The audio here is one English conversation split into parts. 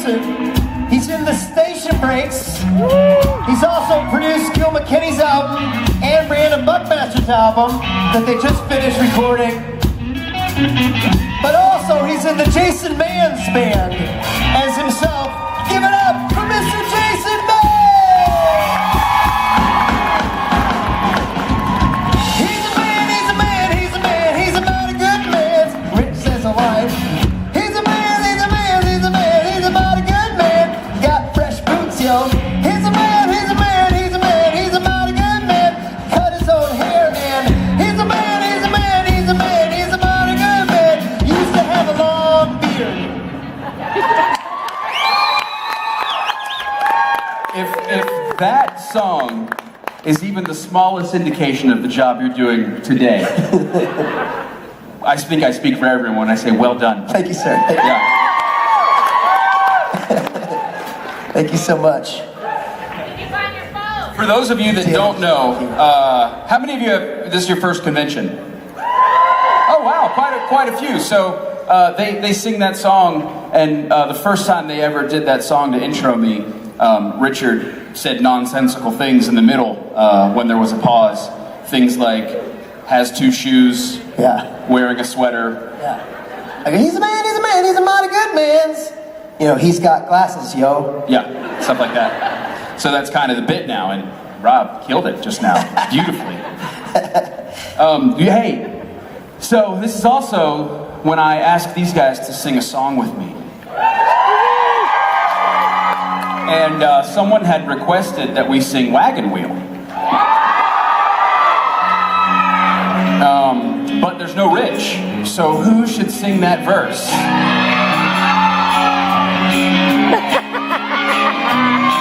producer. He's in the Station Breaks. He's also produced Gil McKinney's album and Brandon Buckmaster's album that they just finished recording. But also he's in the Jason Mann's band as himself. Give it up for Mr. Jason Mann! He's a man, he's a man, he's a man, he's a mighty good man. Rich says a wife. He's a man, he's a man, he's a man, he's a mighty good man. Got fresh boots, yo. He's a man, he's a man, he's a man, he's a mighty good man. Cut his own hair and he's a man, he's a man, he's a man, he's a mighty good man. Used to have a long beard. If that song is even the smallest indication of the job you're doing today, I think I speak for everyone when I say well done. Thank you, sir. Thank you. Yeah. Thank you so much. For those of you that don't know, how many of you have, this is your first convention? Oh wow, quite a few. So they sing that song, and the first time they ever did that song to intro me, Richard said nonsensical things in the middle when there was a pause. Things like, has two shoes, wearing a sweater. Yeah. I go, he's a man, he's a man, he's a mighty good man. You know, he's got glasses, yo. Yeah, stuff like that. So that's kind of the bit now, and Rob killed it just now, beautifully. Hey, so this is also when I asked these guys to sing a song with me. And someone had requested that we sing Wagon Wheel. But there's no Rich, so who should sing that verse?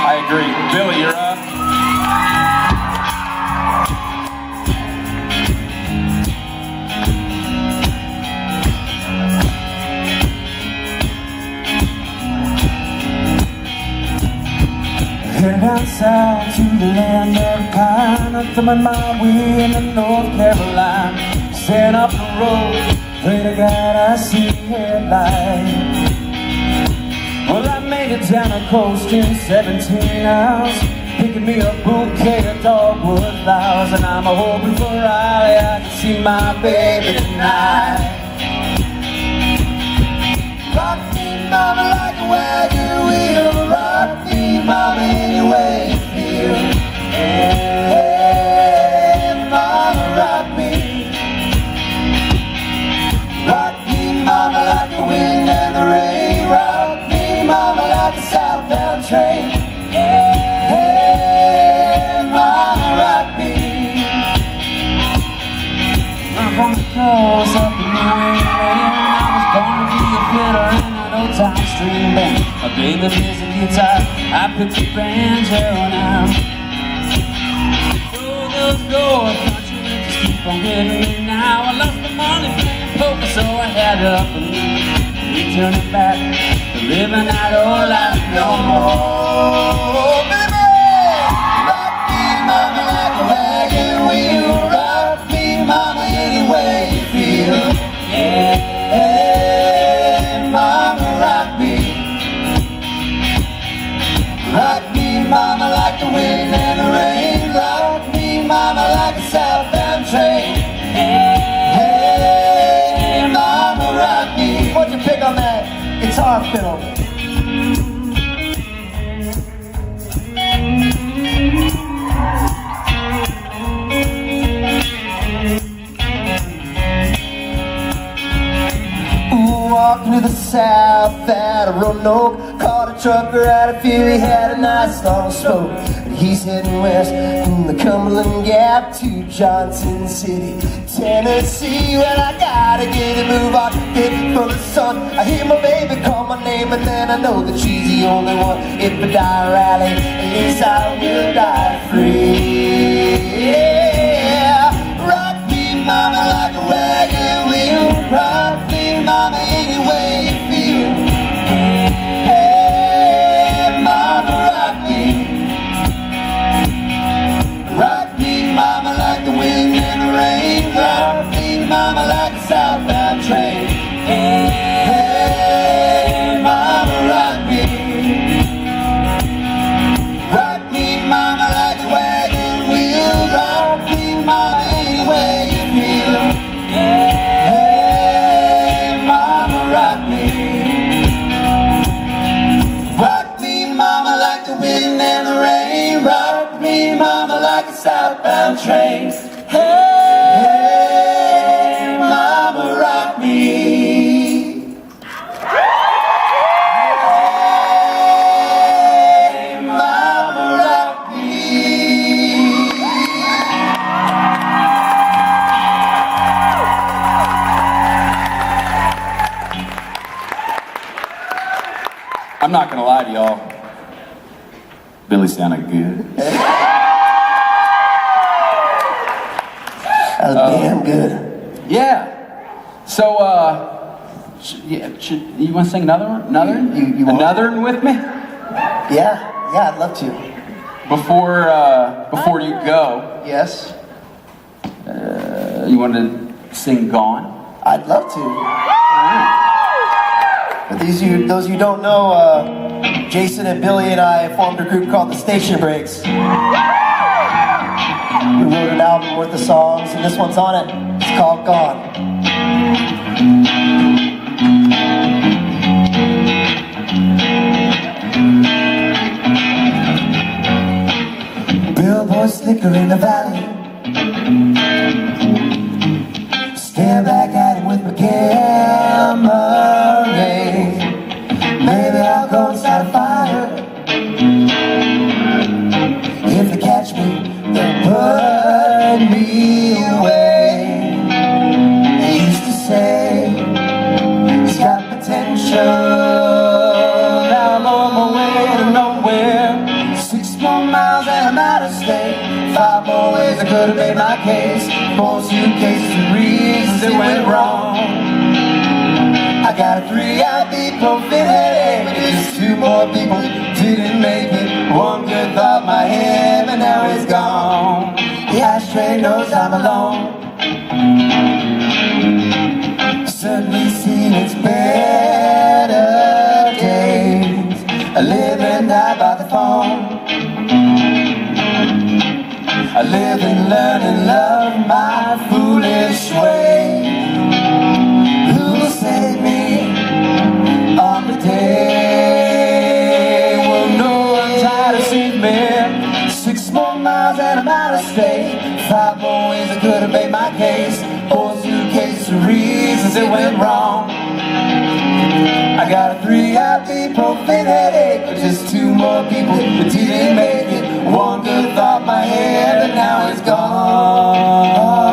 I agree. Billy, you're up. Headed down south to the land of pine, I'm thumbing my way into North Carolina. Setting up the road, pray to God I see headlights. Well, I made it down the coast in 17 hours, picking me a bouquet of dogwood flowers, and I'm hoping for Riley I can see my baby tonight. Rock me, mama, like a wagon wheel. Rock me, mama, any way you feel. Hey, mama, rock me. Rock me, mama, like the wind and the rain. Rock me, mama, like a southbound train. Hey, mama, rock me. I'm from the coast up in New England. I was born to be a fiddler in an old-time string band. My baby plays the guitar, I pick the banjo now. Oh, those doors, country just keep on hitting me now. I lost my money playing poker, so I had to up and returning back to living that old life no more. Oh, baby, rock me, mama, like a wagon wheel. Rock me, mama, any way you feel. Yeah, mama, rock me. Rock me, mama, like the wind and the rain. Rock me, mama, like a southbound train. Hey, mama, rock me. What'd you pick on that guitar fiddle? Walking to the south out of Roanoke, caught a trucker out of Philly, he had a nice long smoke. And he's heading west from the Cumberland Gap to Johnson City, Tennessee. Well, I gotta get a move on, get for the sun. I hear my baby call my name, and then I know that she's the only one. If I die rally, at least I will die free. Yeah, rock me, mama, like a wagon wheel. Rock me, mama, any way you feel. Hey, mama, rock me. Rock me, mama, like the wind and the rain. Rock me, mama, like a southbound train. Hey, mama, rock me. Rock me, mama, like the wind and the rain. Rock me, mama, like a southbound train. Hey, mama, rock me. Hey, mama, rock me. I'm not gonna lie to y'all. Billy sounded good. That was damn good. Yeah. So, you want to sing another one? Another? You want- Another one with me? Yeah, I'd love to. Before you go, Yes, you want to sing "Gone"? I'd love to. For those of you who don't know, Jason and Billy and I formed a group called the Station Breaks. We wrote an album worth of songs, and this one's on it. It's called Gone. Billboards flicker in the valley. Stare back at it with my camera. Maybe I'll go inside a fire. If they catch me, they'll burn me away. They used to say it's got potential. Now I'm on my way to nowhere. 6 more miles and I'm out of state. 5 more ways I could have made my case. 4 suitcases and reasons it went wrong. I got a 3 ibuprofen headache, but just 2 more people didn't make it. 1 good thought in my head, but now it's gone. The ashtray knows I'm alone. Suddenly seen its better days. I live and die by the phone. I live and learn and love my foolish way. Who'll save me on the day? Well, no one tried to save me. 6 more miles and I'm out of state. 5 more ways I could have made my case. 4 suitcases of reasons it went wrong. I got a 3 ibuprofen headache, but just 2 more people that didn't make it. 1 good thought in my head, and now it's gone.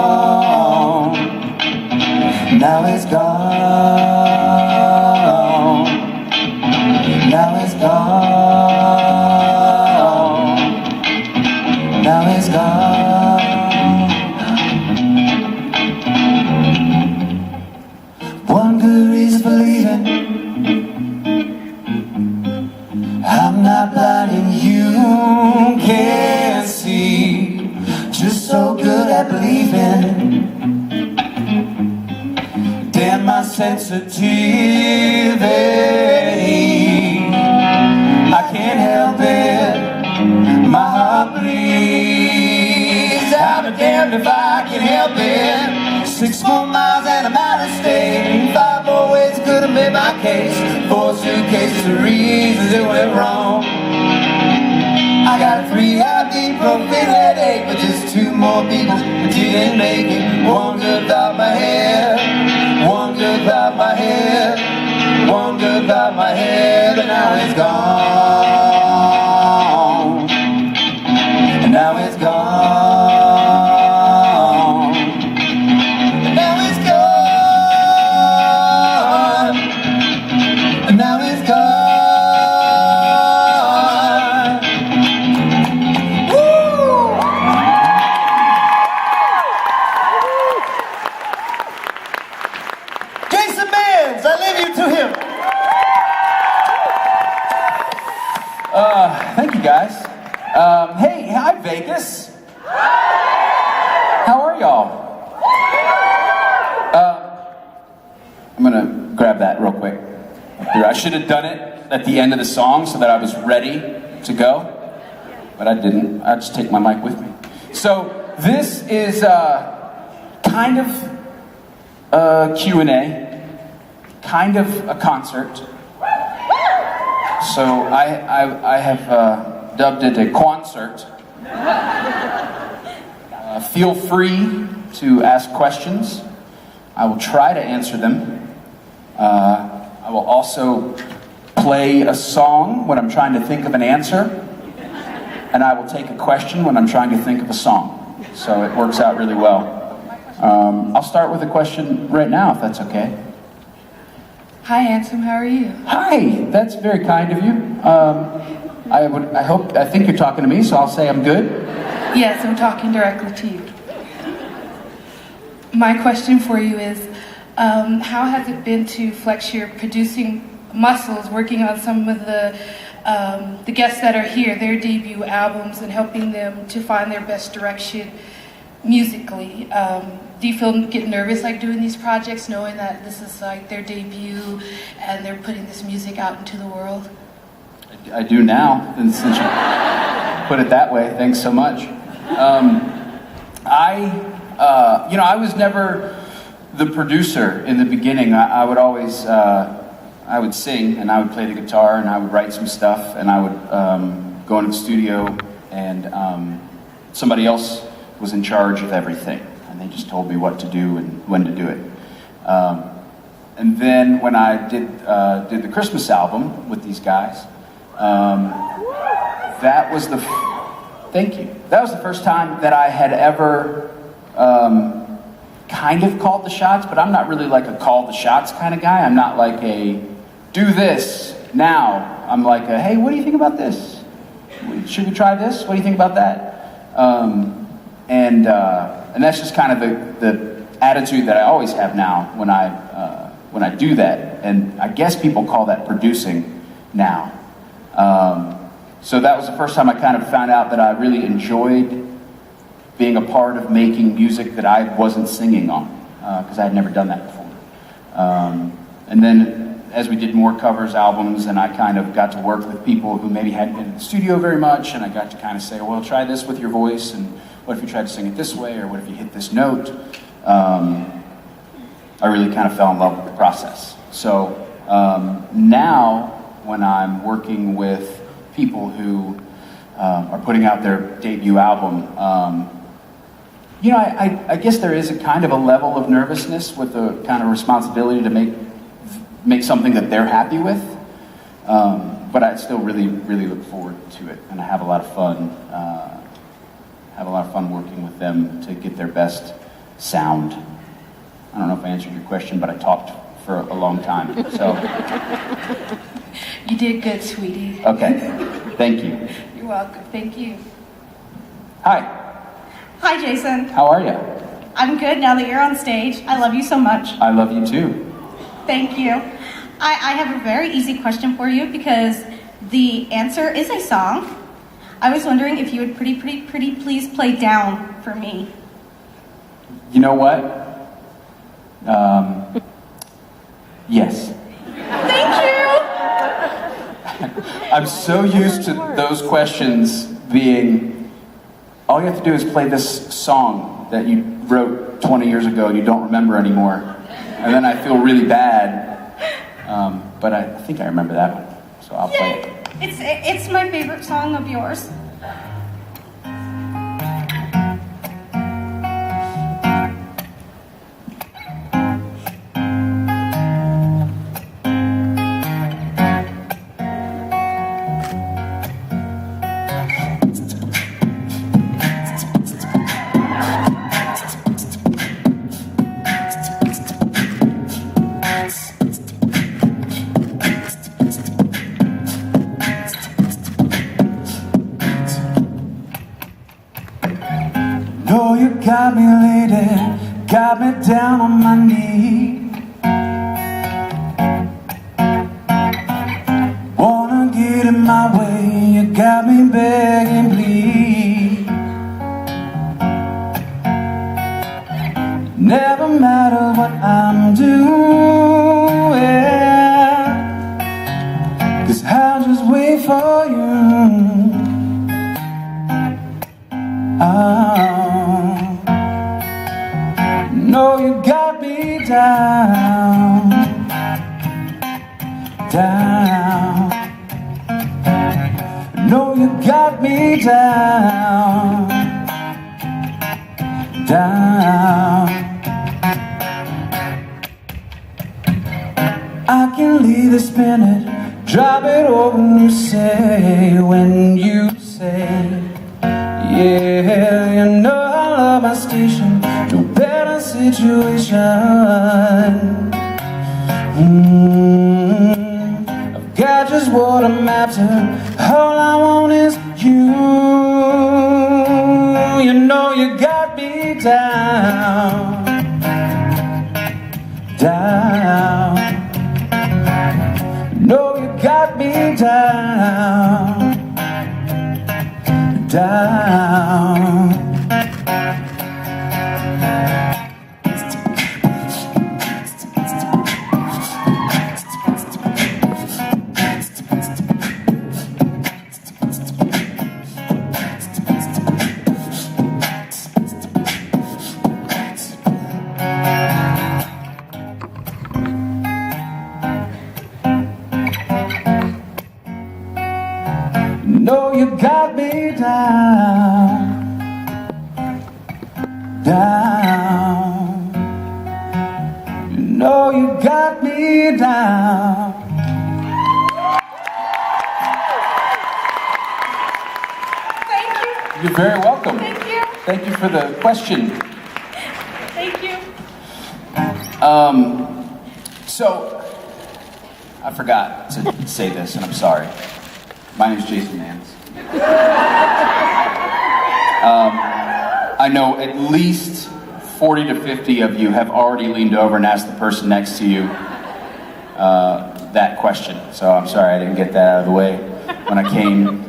Now it's gone. Now it's gone. Now it's gone. One good reason for leaving. I'm not blind and you can't see. Just so good at believing. Damn my sensitivity. I can't help it. My heart bleeds. I'll be damned if I can help it. 6 more miles and I'm out of state. 5 more ways I could have made my case. 4 suitcases of reasons it went wrong. I got a 3 ibuprofen headache, but just 2 more people didn't make it. 1 good thought in my head. 1 good thought in my head. 1 good thought in my head, and now it's gone. And now it's gone. And now it's gone. And now it's gone. Woo! Jason Manns, I leave you to him. Thank you guys. Hey, hi Vegas. How are y'all? I'm gonna grab that real quick. Here, I should have done it at the end of the song so that I was ready to go, but I didn't. I just take my mic with me. So this is kind of Q&A. kind of a concert. So I have dubbed it a concert. Feel free to ask questions. I will try to answer them. I will also play a song when I'm trying to think of an answer, and I will take a question when I'm trying to think of a song. So it works out really well. I'll start with a question right now, if that's okay. Hi, handsome. How are you? Hi, that's very kind of you. I think you're talking to me, so I'll say I'm good. Yes, I'm talking directly to you. My question for you is, how has it been to flex your producing muscles, working on some of the guests that are here, their debut albums, and helping them to find their best direction musically? Do you get nervous like doing these projects, knowing that this is like their debut and they're putting this music out into the world? I do now, and since you put it that way, thanks so much. I was never the producer in the beginning. I would always, I would sing, and I would play the guitar, and I would write some stuff, and I would go into the studio, and somebody else was in charge of everything, and they just told me what to do and when to do it. And then when I did the Christmas album with these guys, that was the first time that I had ever kind of called the shots, but I'm not really like a call the shots kind of guy. I'm not like a do this now. I'm like a, hey, what do you think about this? Should we try this? What do you think about that? And that's just kind of the attitude that I always have now when I do that. And I guess people call that producing now. So that was the first time I kind of found out that I really enjoyed being a part of making music that I wasn't singing on, because I had never done that before. And then as we did more covers albums, and I kind of got to work with people who maybe hadn't been in the studio very much, and I got to kind of say, well, try this with your voice, and what if you tried to sing it this way, or what if you hit this note? I really kind of fell in love with the process. So now, when I'm working with people who are putting out their debut album, I guess there is a kind of a level of nervousness with the kind of responsibility to make something that they're happy with. But I still really, really look forward to it, and I have a lot of fun. Working with them to get their best sound. I don't know if I answered your question, but I talked for a long time. So You did good, sweetie. okay, thank you. You're welcome. Thank you. Hi, Hi, Jason. how are you? I'm good now that you're on stage. I love you so much. I love you too. Thank you. I have a very easy question for you because the answer is a song. I was wondering if you would pretty please play Down for me. You know what? Yes. Thank you. I'm so used to those questions being, all you have to do is play this song that you wrote 20 years ago and you don't remember anymore. And then I feel really bad. But I think I remember that one, so I'll play it. It's my favorite song of yours. Oh, you got me, lady, got me down on my knee. Wanna get in my way, you got me begging, please. Never matter what I'm doing, 'cause I'll just wait for you. No, you got me down. down. No, you got me down, down. I can leave it, spin it, drop it over when you say, yeah, you know I love my station, no better situation. I've got just what I'm after, all I want is you. You know you got me down, down. No, you got me down, down. No, you got me down, down. You know you got me down. Thank you. You're very welcome. Thank you. Thank you for the question. Thank you. So, I forgot to say this, and I'm sorry. My name is Jason Mans. I know at least 40 to 50 of you have already leaned over and asked the person next to you that question. So I'm sorry I didn't get that out of the way when I came.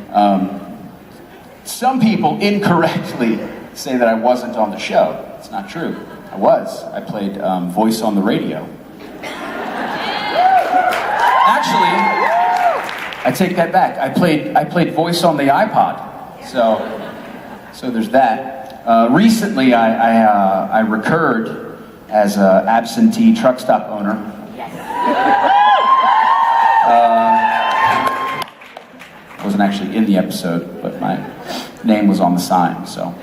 Some people incorrectly say that I wasn't on the show. It's not true. I was. I played voice on the radio. Actually, I take that back. I played voice on the iPod. So there's that. Recently, I recurred as an absentee truck stop owner. I wasn't actually in the episode, but my name was on the sign. So.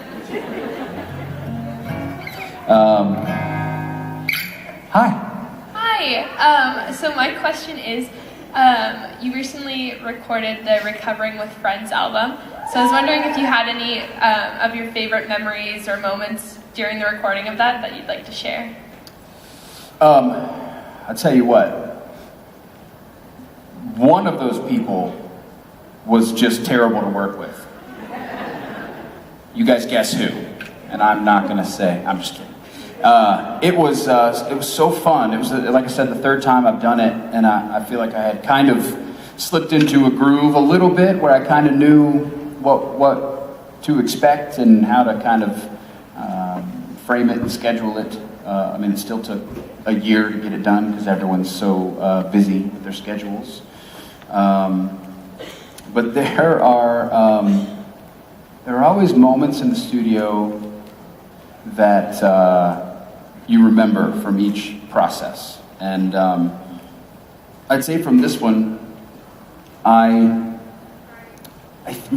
Hi. Hi. So my question is, you recently recorded the Recovering with Friends album. So I was wondering if you had any of your favorite memories or moments during the recording of that you'd like to share. I'll tell you what. One of those people was just terrible to work with. You guys guess who? And I'm not gonna say. I'm just kidding. It was so fun. It was, like I said, the third time I've done it, and I feel like I had kind of slipped into a groove a little bit, where I kind of knew what to expect and how to kind of frame it and schedule it. I mean, it still took a year to get it done because everyone's so busy with their schedules. But there are always moments in the studio that you remember from each process. And I'd say from this one, I'm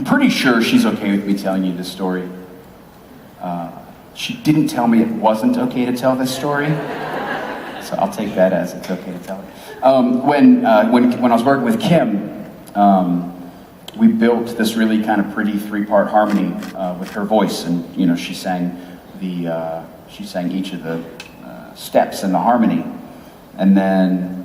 pretty sure she's okay with me telling you this story. She didn't tell me it wasn't okay to tell this story, so I'll take that as it's okay to tell it. When I was working with Kim, we built this really kind of pretty 3-part harmony with her voice, and she sang each of the steps in the harmony, and then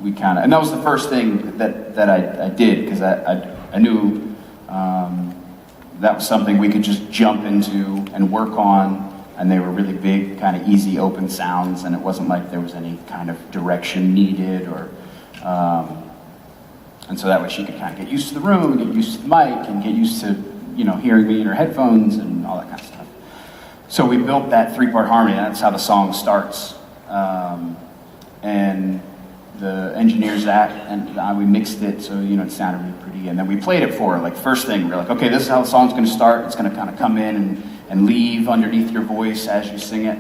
and that was the first thing that I did, because I knew that was something we could just jump into and work on, and they were really big, kind of easy, open sounds, and it wasn't like there was any kind of direction needed, and so that way she could kind of get used to the room, get used to the mic, and get used to hearing me in her headphones and all that kind of stuff. So we built that 3-part harmony, and that's how the song starts. And the engineers we mixed it so it sounded really pretty, and then we played it for her. Like, first thing, we were like, okay, this is how the song's going to start. It's going to kind of come in and leave underneath your voice as you sing it.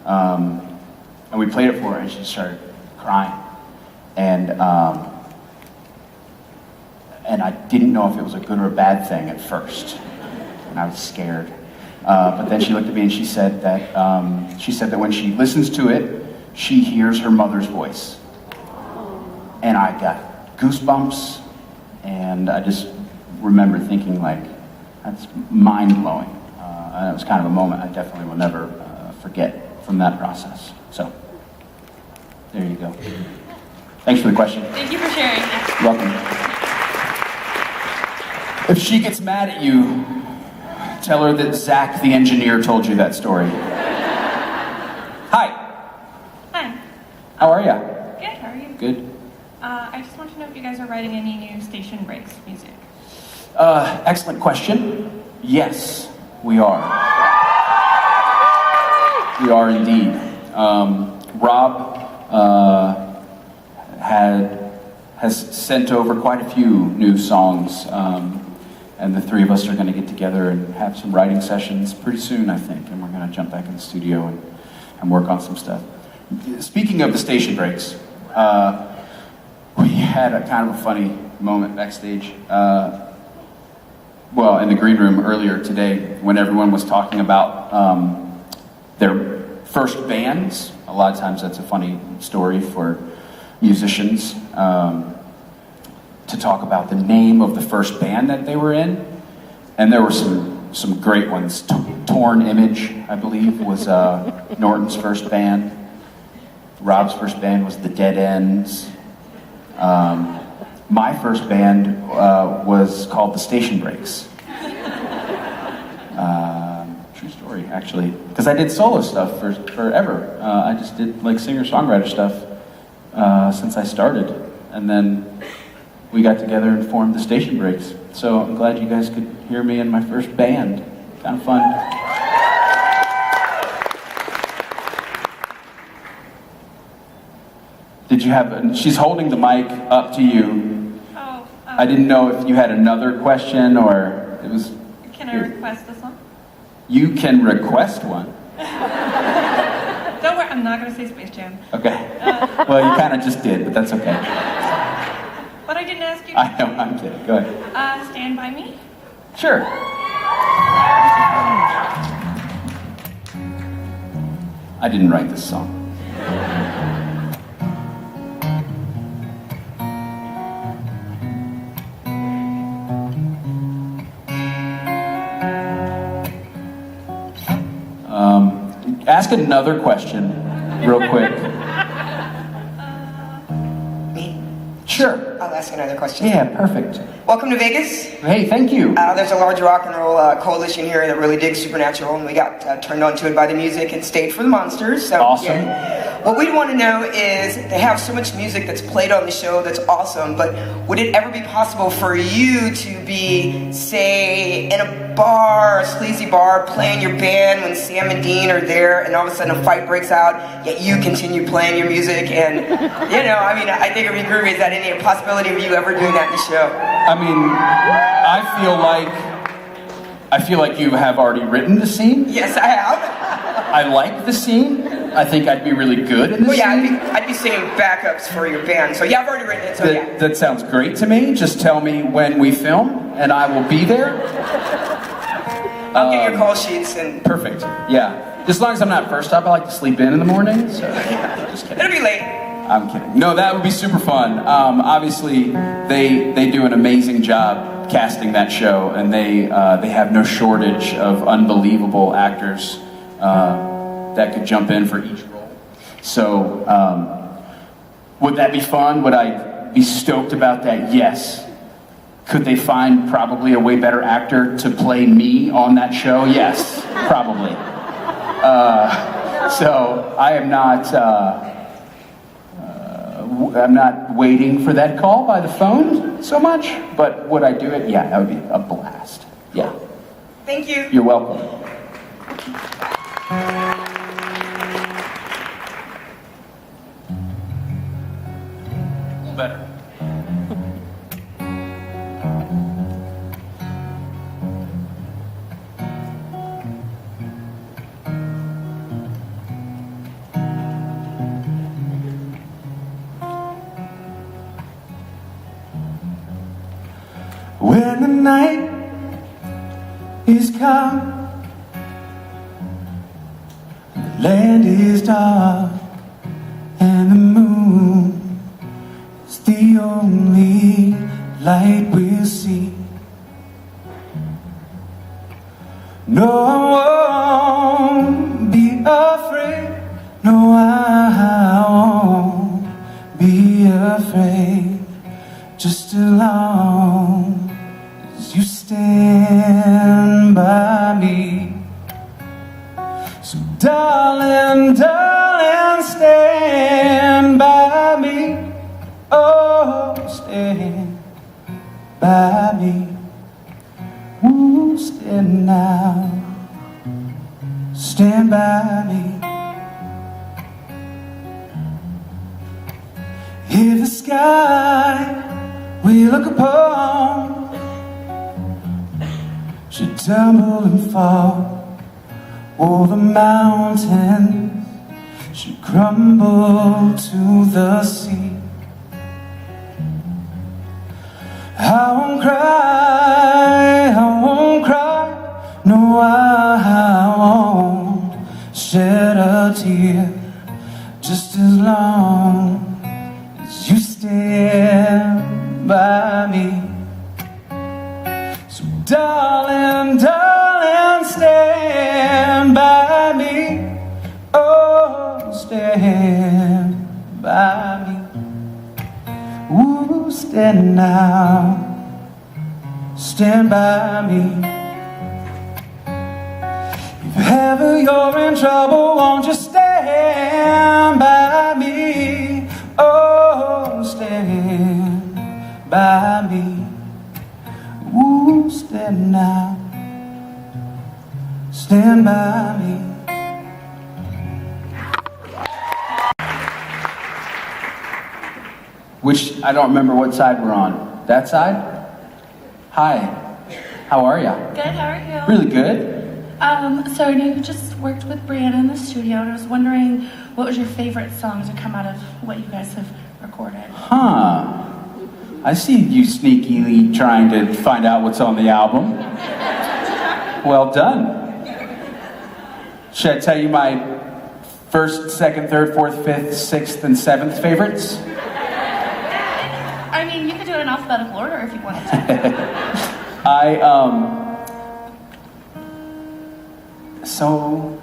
And we played it for her, and she started crying. And and I didn't know if it was a good or a bad thing at first, and I was scared. But then she looked at me and she said that when she listens to it, she hears her mother's voice. And I got goosebumps, and I just remember thinking, like, that's mind-blowing. And it was kind of a moment I definitely will never forget from that process. So, there you go. Thanks for the question. Thank you for sharing. You're welcome. If she gets mad at you, tell her that Zach the engineer told you that story. Hi. Hi. How are you? Good, how are you? Good. I just want to know if you guys are writing any new Station Breaks music. Excellent question. Yes, we are. We are indeed. Rob has sent over quite a few new songs, and the three of us are going to get together and have some writing sessions pretty soon, I think, and we're going to jump back in the studio and work on some stuff. Speaking of the Station Breaks, we had a kind of a funny moment backstage. Well, in the green room earlier today, when everyone was talking about their first bands. A lot of times that's a funny story for musicians, to talk about the name of the first band that they were in. And there were some great ones. Torn Image, I believe, was Norton's first band. Rob's first band was The Dead Ends. My first band was called The Station Breaks. True story, actually. Because I did solo stuff for forever. I just did like singer-songwriter stuff since I started. And then we got together and formed The Station Breaks. So I'm glad you guys could hear me in my first band. Kind of fun. Did you have, she's holding the mic up to you. Oh. I didn't know if you had another question or it was... Can I request a song? You can request one. Don't worry, I'm not going to say Space Jam. Okay. Well, you kind of just did, but that's okay. But I didn't ask you. I know, I'm kidding. Go ahead. Stand By Me? Sure. I didn't write this song. Ask another question, real quick. Me? Sure. I'll ask another question. Yeah, perfect. Welcome to Vegas. Hey, thank you. There's a large rock and roll coalition here that really digs Supernatural, and we got turned on to it by the music and stayed for the monsters. So, Awesome. yeah. What we'd want to know is, they have so much music that's played on the show that's awesome, but would it ever be possible for you to be, say, in a bar, a sleazy bar, playing your band when Sam and Dean are there, and all of a sudden a fight breaks out, yet you continue playing your music, and, you know, I mean, I think it'd be groovy. Is that any possibility of you ever doing that in the show? I mean, I feel like you have already written the scene. Yes, I have. I like the scene. I think I'd be really good in the Well, yeah, scene. I'd be singing backups for your band. So yeah, I've already written it. So yeah. That sounds great to me. Just tell me when we film, and I will be there. I'll get your call sheets and Perfect. Yeah. As long as I'm not first up, I like to sleep in the morning. So just kidding. it'll be late. I'm kidding. No, that would be super fun. Obviously, they do an amazing job casting that show, and they have no shortage of unbelievable actors that could jump in for each role. So, would that be fun? Would I be stoked about that? Yes. Could they find probably a way better actor to play me on that show? Yes, probably. So I am not. I'm not waiting for that call by the phone so much, but would I do it? Yeah, that would be a blast. Yeah. Thank you. You're welcome. Better. When the night is come, the land is dark, and the moon is the only light we'll see. No, I won't be afraid. No, I won't be afraid. Just as long as you stand by me. So darling, darling, stand by me. Oh, stand by me. Ooh, stand now. Stand by me. If the sky we look upon should tumble and fall, or the mountains should crumble to the sea, I won't cry, I won't cry, no, I won't shed a tear, just as long as you stand by me. So darling, darling, stand by me. Oh, stand by me. Ooh, stand now. Stand by me. If ever you're in trouble, won't you stand by me? Oh, stand by me. Ooh, stand now. Stand by me. Which, I don't remember what side we're on. That side? Hi. How are ya? Good, how are you? Really good. So I know you just worked with Brianna in the studio, and I was wondering what was your favorite song to come out of what you guys have recorded? Huh. I see you sneakily trying to find out what's on the album. Well done. Should I tell you my first, second, third, fourth, fifth, sixth, and seventh favorites? I mean, you could do it in alphabetical order if you wanted to. So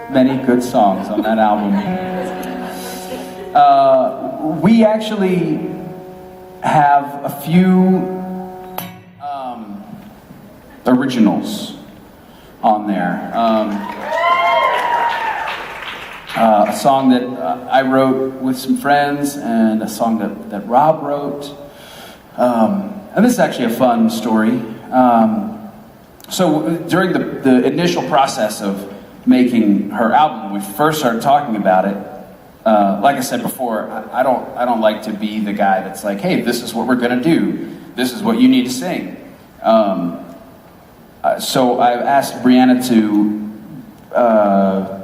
many good songs on that album. We actually have a few originals on there. A song that I wrote with some friends, and a song that Rob wrote. And this is actually a fun story. So during the initial process of making her album, when we first started talking about it, like I said before, I don't like to be the guy that's like, hey, this is what we're gonna do. This is what you need to sing. So I asked Brianna to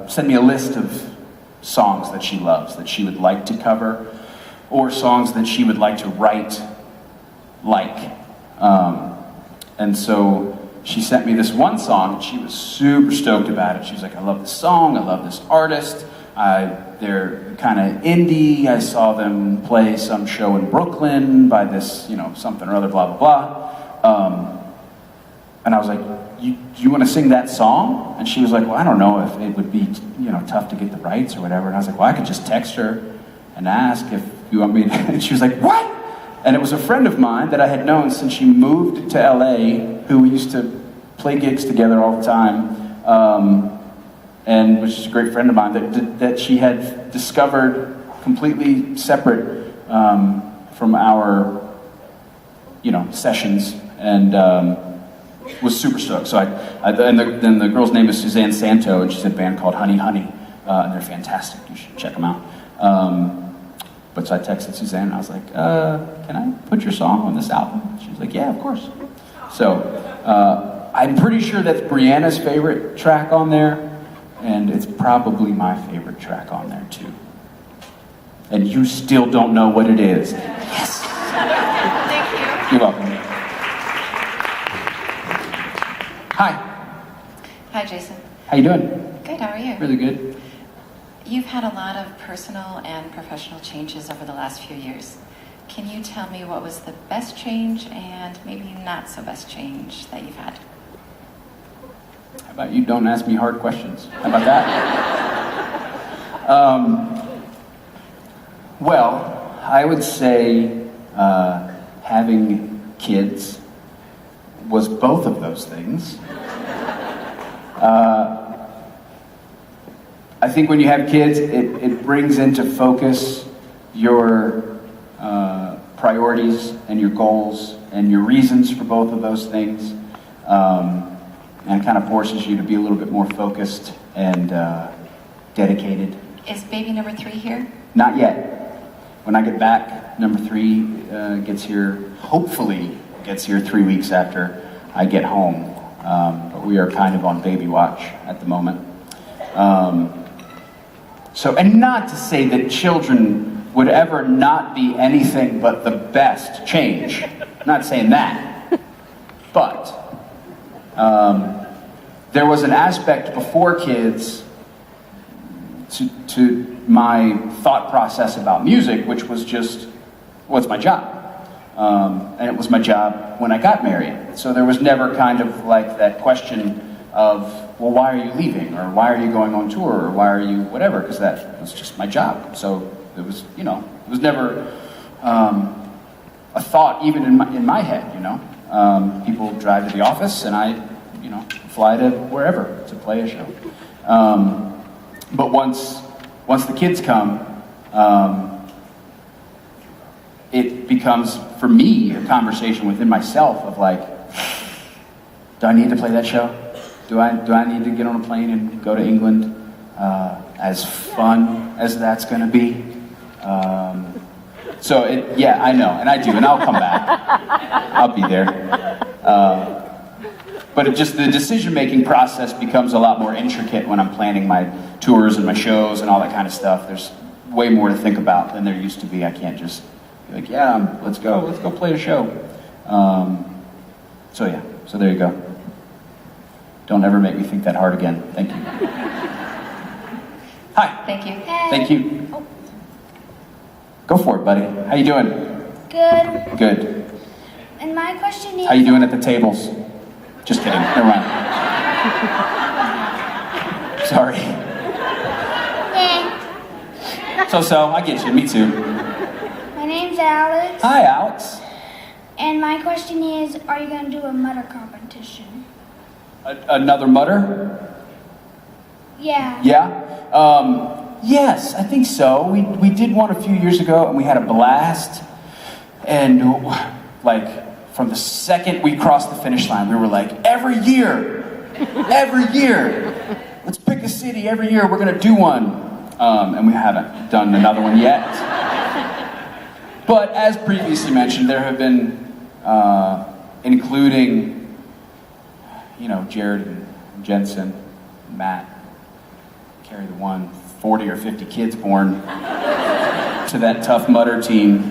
send me a list of songs that she loves, that she would like to cover, or songs that she would like to write like. And so she sent me this one song, and she was super stoked about it. She was like, I love this song, I love this artist. They're kind of indie. I saw them play some show in Brooklyn by this, something or other, blah, blah, blah. And I was like, you want to sing that song? And she was like, well, I don't know if it would be, tough to get the rights or whatever. And I was like, well, I could just text her and ask if you want me to. And she was like, what? And it was a friend of mine that I had known since she moved to LA, who we used to play gigs together all the time, and was just a great friend of mine that she had discovered completely separate from our, sessions, and was super stoked. So then the girl's name is Suzanne Santo, and she's in a band called Honey Honey, and they're fantastic. You should check them out. But so I texted Suzanne, and I was like, can I put your song on this album? She was like, yeah, of course. So I'm pretty sure that's Brianna's favorite track on there, and it's probably my favorite track on there too. And you still don't know what it is. Yes! Thank you. You're welcome. Hi. Hi, Jason. How you doing? Good, how are you? Really good. You've had a lot of personal and professional changes over the last few years. Can you tell me what was the best change and maybe not so best change that you've had? How about you don't ask me hard questions? How about that? Well, I would say having kids was both of those things. I think when you have kids, it brings into focus your priorities and your goals and your reasons for both of those things, and kind of forces you to be a little bit more focused and dedicated. Is baby number 3 here? Not yet. When I get back, number 3 gets here, hopefully gets here 3 weeks after I get home. But we are kind of on baby watch at the moment. And not to say that children would ever not be anything but the best change. I'm not saying that. But there was an aspect before kids to my thought process about music, which was just, what's my job? And it was my job when I got married. So there was never kind of like that question of, well, why are you leaving? Or why are you going on tour? Or why are you whatever? Because that was just my job. So it was, it was never a thought even in my head, People drive to the office and I, fly to wherever to play a show. But once the kids come, it becomes, for me, a conversation within myself of like, do I need to play that show? Do I need to get on a plane and go to England? As fun as that's going to be. Yeah, I know, and I do, and I'll come back. I'll be there. But the decision-making process becomes a lot more intricate when I'm planning my tours and my shows and all that kind of stuff. There's way more to think about than there used to be. I can't just be like, yeah, let's go play a show. So there you go. Don't ever make me think that hard again. Thank you. Hi. Thank you. Thank you. Go for it, buddy. How you doing? Good. Good. And my question is... How you doing at the tables? Just kidding. Never mind. Sorry. So, I get you. Me too. My name's Alex. Hi, Alex. And my question is, are you going to do a mutter competition? Another mutter? Yeah. Yeah? Yes, I think so. We did one a few years ago, and we had a blast. And, from the second we crossed the finish line, we were like, every year, let's pick a city every year, we're going to do one. And we haven't done another one yet. But as previously mentioned, there have been, including, Jared and Jensen, and Matt, carry the one, 40 or 50 kids born to that Tough Mudder team.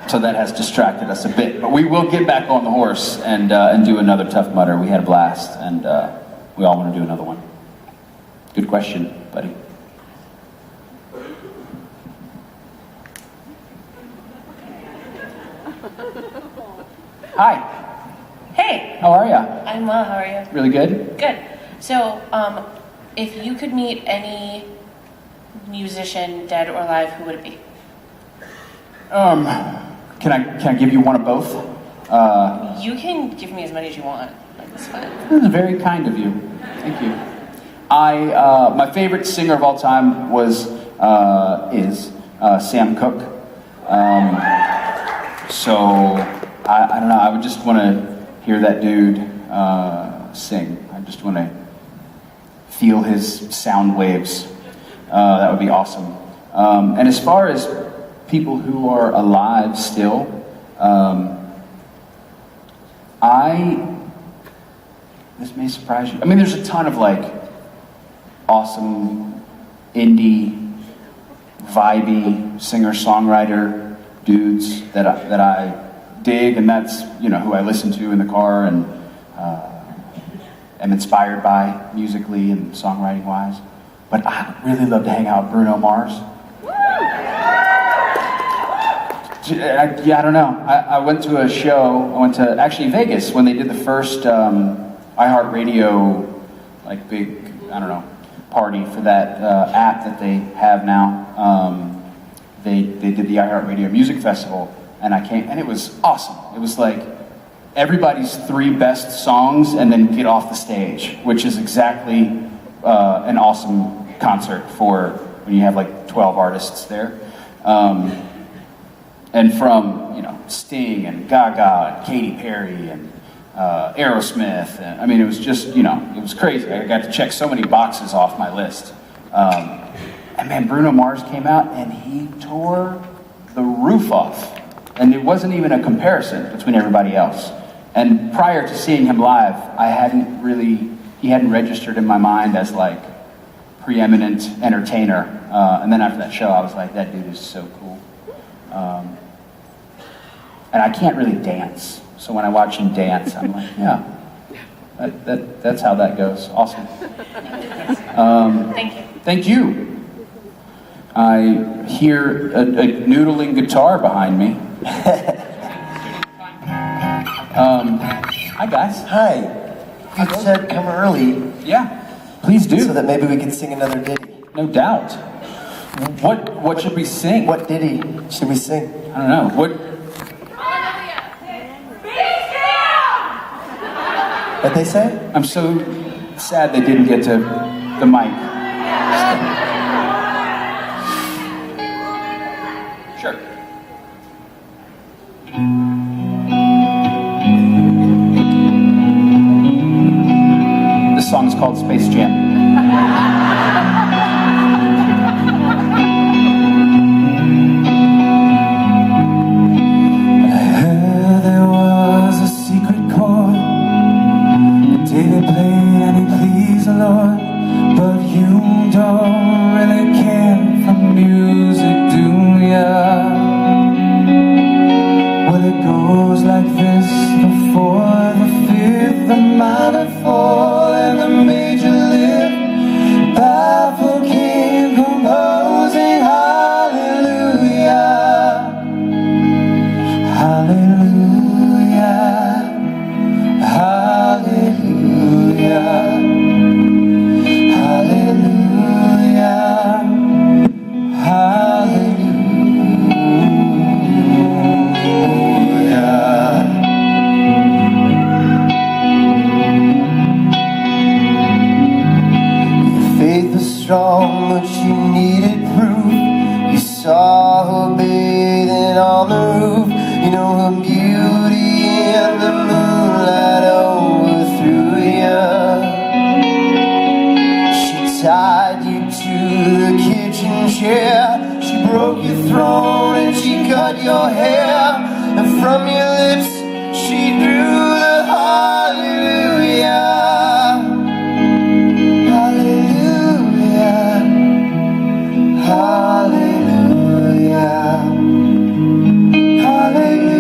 So that has distracted us a bit. But we will get back on the horse and do another Tough Mudder. We had a blast, and we all want to do another one. Good question, buddy. Hi. Hey. How are ya? I'm well, how are you? Really good? Good. So, if you could meet any musician, dead or alive, who would it be? Can I give you one of both? You can give me as many as you want. That's fine. That's very kind of you. Thank you. My favorite singer of all time is Sam Cooke. I don't know, I would just want to hear that dude sing. I just want to feel his sound waves. That would be awesome. And as far as people who are alive still, this may surprise you. I mean, there's a ton of awesome indie, vibey singer-songwriter dudes that I dig, and that's who I listen to in the car and am inspired by musically and songwriting wise. But I would really love to hang out with Bruno Mars. Yeah, I don't know. I went to a show. I went to actually Vegas when they did the first iHeartRadio, like big, I don't know, party for that app that they have now. They did the iHeartRadio Music Festival, and I came, and it was awesome. It was like everybody's 3 best songs, and then get off the stage, which is exactly an awesome concert for when you have like 12 artists there. And from, you know, Sting and Gaga and Katy Perry and Aerosmith. And, I mean, it was just, you know, it was crazy. I got to check so many boxes off my list. And man, Bruno Mars came out and he tore the roof off. And it wasn't even a comparison between everybody else. And prior to seeing him live, he hadn't registered in my mind as like preeminent entertainer. And then after that show, I was like, that dude is so cool. And I can't really dance. So when I watch him dance, I'm like, yeah, that's how that goes. Awesome. Thank you. Thank you. I hear a noodling guitar behind me. Hi, guys. Hi. You said come early. Yeah, please do. So that maybe we can sing another ditty. No doubt. What should we sing? What ditty should we sing? I don't know. What? What'd they say? I'm so sad they didn't get to the mic. Sure. This song is called Space Jam. Lord, but you don't really care for music, do ya? Well, it goes like this: before the 5th, the minor fall and the major lift. Powerful king composing hallelujah, hallelujah, hallelujah. Strong, but you needed proof. You saw her bathing on the roof. You know her beauty and the moonlight overthrew you. She tied you to the kitchen chair. She broke your throne and she cut your hair. And from your lips she drew the hallelujah. Hallelujah, hallelujah, hallelujah.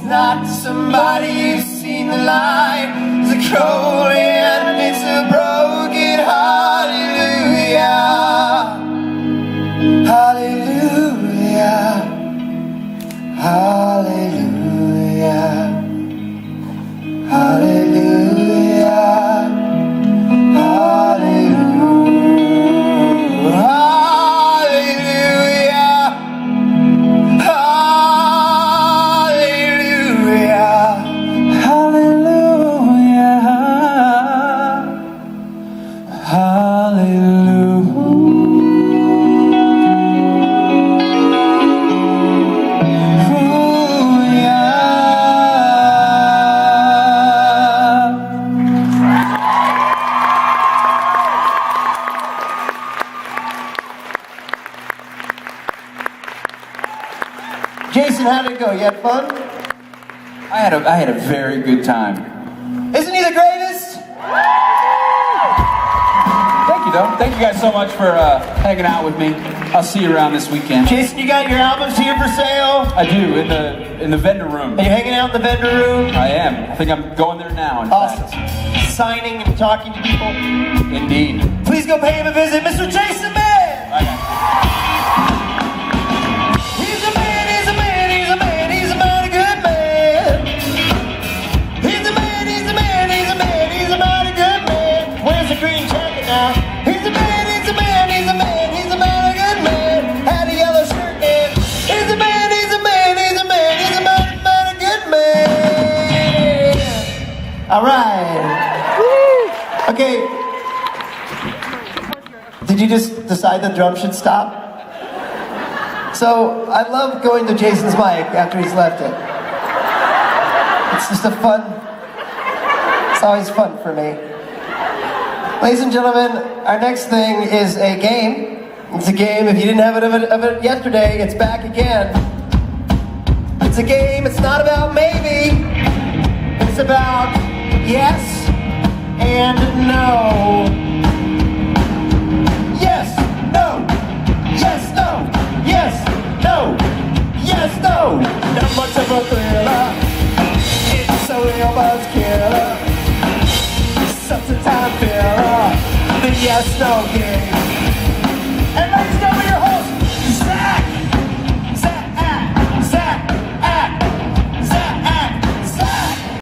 not somebody who's seen the light. It's a cold and it's a broken hallelujah. Hallelujah. Hallelujah. Hallelujah. Jason, how'd it go? You had fun? I had a very good time. Isn't he the greatest? Thank you, though. Thank you guys so much for hanging out with me. I'll see you around this weekend. Jason, you got your albums here for sale? I do, in the vendor room. Are you hanging out in the vendor room? I am. I think I'm going there now, in Awesome. fact. Signing and talking to people. Indeed. Please go pay him a visit, Mr. Jason Mann! Bye, guys. He's a man, he's a man, he's a man, he's a mighty good man. He's a man, he's a man, he's a man, he's a mighty good man. Where's the green jacket now? He's a man, he's a man, he's a man, he's a mighty good man. Had a yellow shirt and he's a man, he's a man, he's a man, he's a mighty, mighty good man. All right. Okay. Did you just decide the drum should stop? So, I love going to Jason's mic after he's left it. It's just it's always fun for me. Ladies and gentlemen, our next thing is a game. It's a game, if you didn't have it of it yesterday, it's back again. It's a game, it's not about maybe, it's about yes and no. Yes, no, yes, no, yes, no, yes, no. Not much of a thriller, it's a real buzz killer. Substance time filler, the yes, no game.